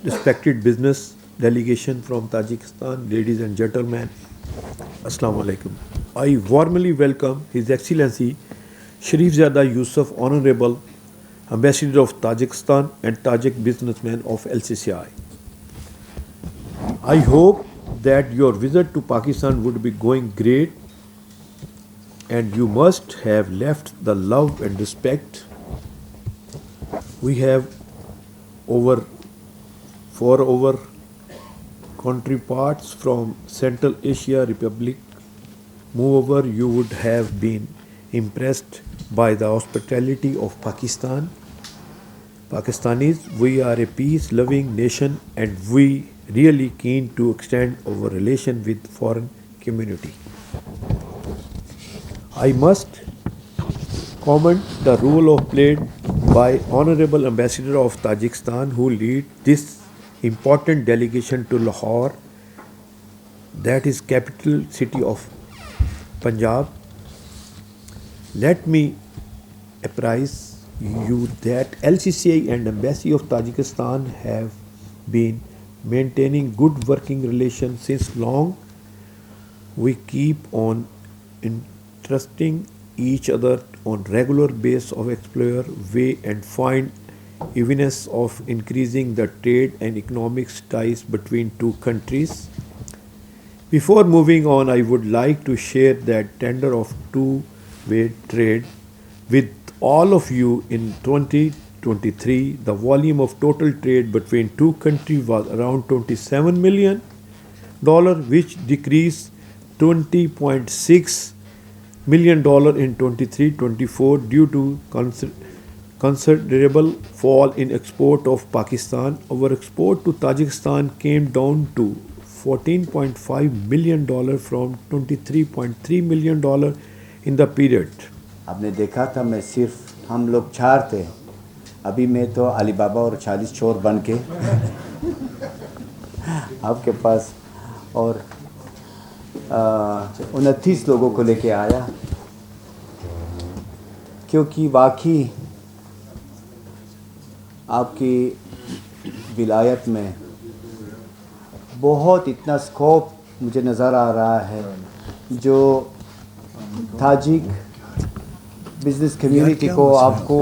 respected business delegation from Tajikistan, ladies and gentlemen, Assalamu alaikum. I warmly welcome His Excellency Sharifzada Yusuf, Honorable Ambassador of Tajikistan and Tajik businessman of LCCI. I hope that your visit to Pakistan would be going great and you must have left the love and respect we have for our counterparts from Central Asia Republic. Moreover, you would have been impressed by the hospitality of Pakistanis. We are a peace-loving nation and we really keen to extend our relation with foreign community. I must comment the role played by Honorable Ambassador of Tajikistan who lead this important delegation to Lahore, that is capital city of Punjab. Let me apprise you that LCCI and Embassy of Tajikistan have been maintaining good working relations since long. We keep on trusting each other on regular basis of explore way and find evidence of increasing the trade and economic ties between two countries. Before moving on, I would like to share that tender of two-way trade with all of you in 2023. The volume of total trade between two countries was around $27 million, which decreased $20.6 million in 23-24 due to considerable fall in export of Pakistan. Our export to Tajikistan came down to $14.5 million from $23.3 million in the period. आपने देखा था मैं सिर्फ हम लोग चार थे, अभी मैं तो अली बाबा और 40 चोर बन के आपके पास और 29 लोगों को लेके आया, क्योंकि वाकई आपकी विलायत में बहुत इतना स्कोप मुझे नज़र आ रहा है जो ताजिक बिज़नेस कम्युनिटी को आपको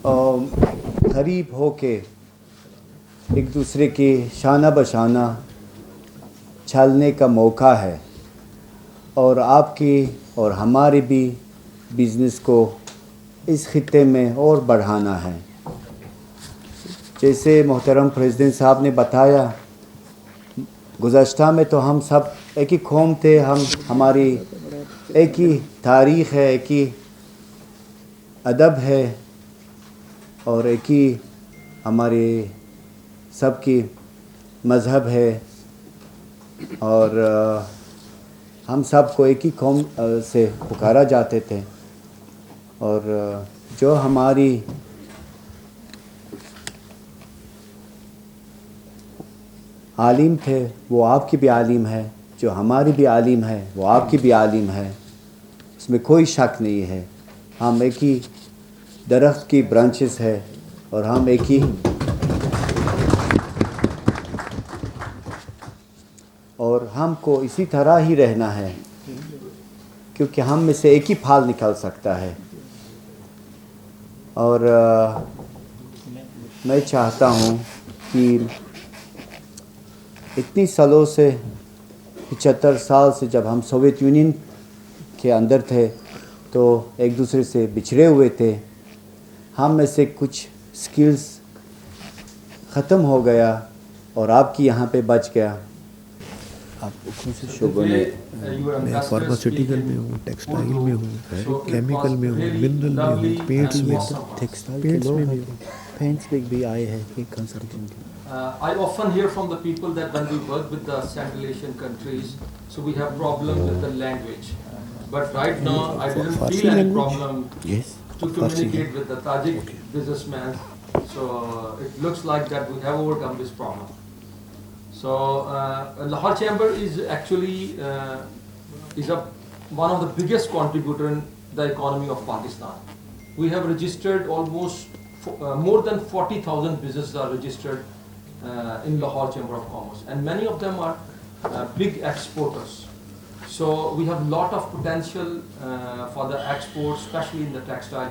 करीब होके एक दूसरे के शाना बशाना चलने का मौका है और आपकी और हमारे भी बिज़नेस को इस खित्ते में और बढ़ाना है। जैसे मोहतरम प्रेसिडेंट साहब ने बताया, गुज़श्ता में तो हम सब एक ही कौम थे, हमारी एक ही तारीख़ है, एक ही अदब है और एक ही हमारे सबकी मज़हब है और हम सब को एक ही कौम से पुकारा जाते थे और जो हमारी आलिम थे वो आपकी भी आलिम है, जो हमारी भी आलिम है वो आपकी भी आलिम है, इसमें कोई शक नहीं है। हम एक ही दरख्त की ब्रांचेस है और हम एक ही और हमको इसी तरह ही रहना है, क्योंकि हम में से एक ही फल निकल सकता है। और मैं चाहता हूँ कि इतनी सालों से 75 साल से जब हम सोवियत यूनियन के अंदर थे तो एक दूसरे से बिछड़े हुए थे, हम में से कुछ स्किल्स ख़त्म हो गया और आपकी यहाँ पे बच गया। आप कौन से शोबों में? मैं फार्मास्यूटिकल में हूँ, टेक्सटाइल में हूँ, केमिकल में हूँ, मिनरल में हूँ, पेंट्स में हूँ, टेक्सटाइल में पेंट्स भी आए हैं कि consulting. I often hear from the people that when we work with the Central Asian countries, so we have problem with the language. But right now, I didn't feel any problem to communicate with the Tajik businessmen. So it looks like that we have overcome this problem. So Lahore Chamber is actually one of the biggest contributor in the economy of Pakistan. We have registered almost more than 40,000 businesses are registered in Lahore Chamber of Commerce, and many of them are big exporters. So we have a lot of potential for the export, especially in the textile.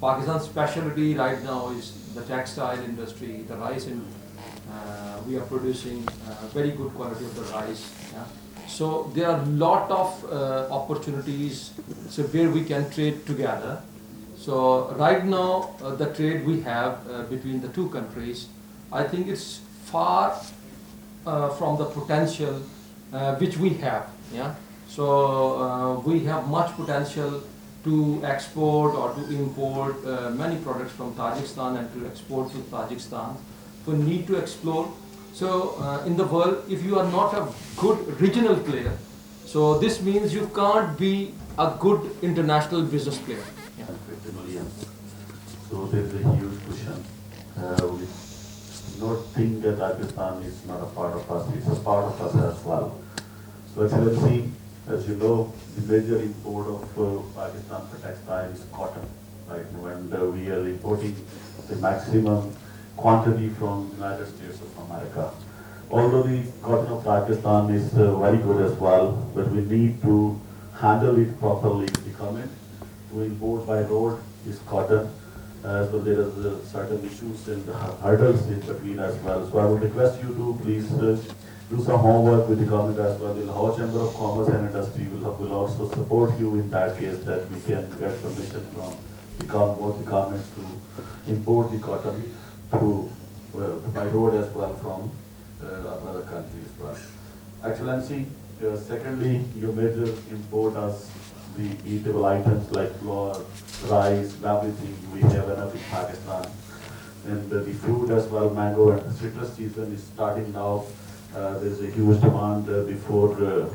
Pakistan's specialty right now is the textile industry, the rice, and we are producing very good quality of the rice. Yeah. So there are a lot of opportunities where we can trade together. So right now, the trade we have between the two countries, I think it's far from the potential which we have. Yeah. So we have much potential to export or to import many products from Tajikistan and to export to Tajikistan. So we need to explore. So in the world, if you are not a good regional player, so this means you can't be a good international business player. Yeah. 50 million. So there is a huge cushion. We not think that Pakistan is not a part of us, it's a part of us as well. So Excellency, as you know, the major import of Pakistan for textile is cotton, right? And we are importing the maximum quantity from United States of America. Although the cotton of Pakistan is very good as well, but we need to handle it properly. The comment to import by road is cotton. So there are certain issues and hurdles in between as well. So I would request you to please do some homework with the government as well. The Lahore Chamber of Commerce and Industry will also support you in that case, that we can get permission from both the governments to import the cotton through by road as well from other countries as well. Excellency, secondly, you major import us the eatable items like flour, rice, everything. We have enough in Pakistan. And the fruit as well, mango and citrus season is starting now. There's a huge demand before the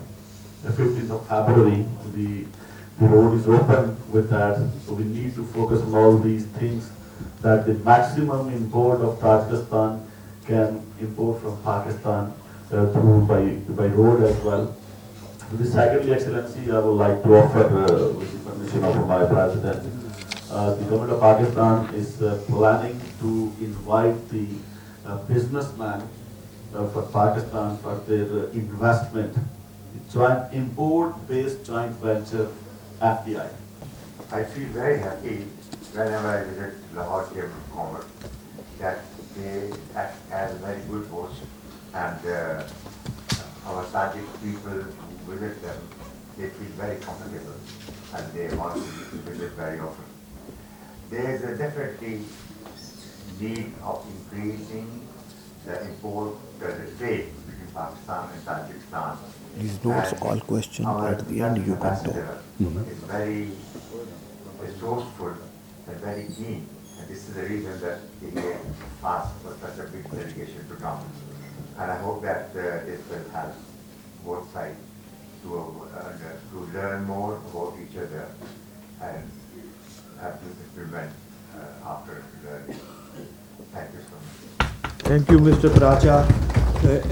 15th of February. The road is open with that. So we need to focus on all these things, that the maximum import of Tajikistan can import from Pakistan through by road as well. Secondly, Excellency, I would like to offer, with the permission of my President, the government of Pakistan is planning to invite the businessmen for Pakistan for their investment, joint import-based joint venture FDI. I feel very happy whenever I visit Lahore Chamber of Commerce that they act as a very good host, and our Tajik people who visit them, they feel very comfortable and they want to visit very often. There is definitely need of increasing the import, the trade between Pakistan and Tajikistan. These notes, all questions at the end you can talk. Is very resourceful and very keen, and this is the reason that he asked for such a big delegation to come. And I hope that this will help both sides to learn more about each other and have to implement after learning. Thank you so much. Thank you, Mr. Pracha.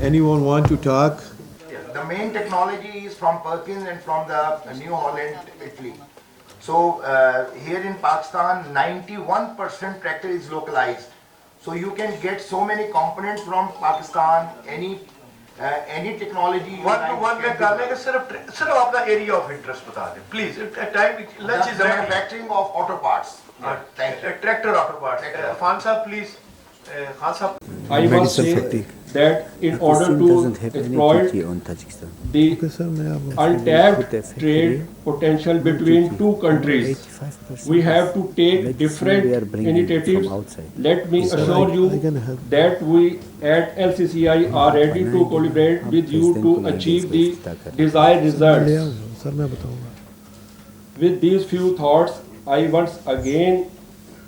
Anyone want to talk? The main technology is from Perkins and from the New Holland, Italy. So here in Pakistan, 91% tractor is localized. So you can get so many components from Pakistan, any technology. One मैं करने का सिर्फ अपना area of interest बता दें, please. At time let's the manufacturing of auto parts. Thank you. Tractor auto parts. Khan sahab, please. Khan sahab. I must say that in order to exploit the untapped trade potential between two countries, we have to take different initiatives. Let me assure you that we at LCCI are ready to collaborate with you to achieve the desired results. With these few thoughts, I once again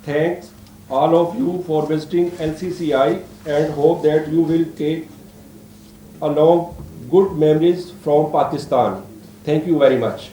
thank all of you for visiting LCCI and hope that you will take along good memories from Pakistan. Thank you very much.